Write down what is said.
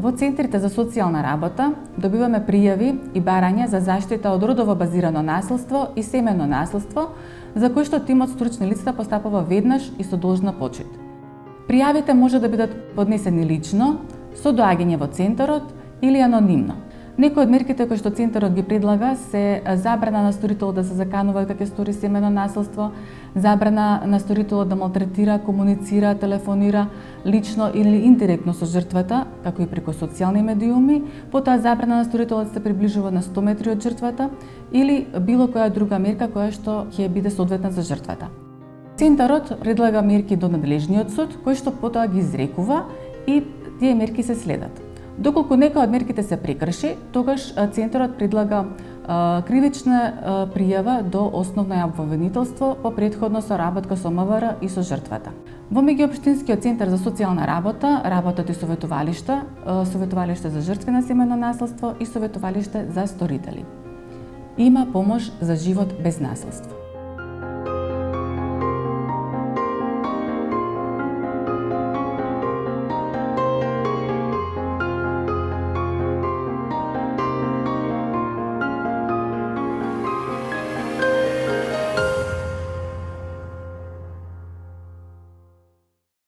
Во центрите за социјална работа добиваме пријави и барања за заштита од родово базирано насилство и семејно насилство, за кои што тимот стручни лица постапува веднаш и со должна почит. Пријавите може да бидат поднесени лично, со доаѓање во центарот или анонимно. Некои од мерките кои што центарот ги предлага се забрана на сторителот да се заканува дека ќе стори семејно насилство, забрана на сторителот да малтретира, комуницира, телефонира лично или индиректно со жртвата, како и преку социјални медиуми, потоа забрана на сторителот да се приближува на 100 метри од жртвата или било која друга мерка која што ќе биде соодветна за жртвата. Центарот предлага мерки до надлежниот суд, кој што потоа ги изрекува и тие мерки се следат. Доколку некоја од мерките се прекрши, тогаш центарот предлага кривична пријава до основно обвинителство по претходно соработка со МВР и со жртвата. Во меѓуопштинскиот центар за социјална работа работат и советувалишта, советувалиште за жртви на семејно насилство и советувалиште за сторители. Има помош за живот без насилство.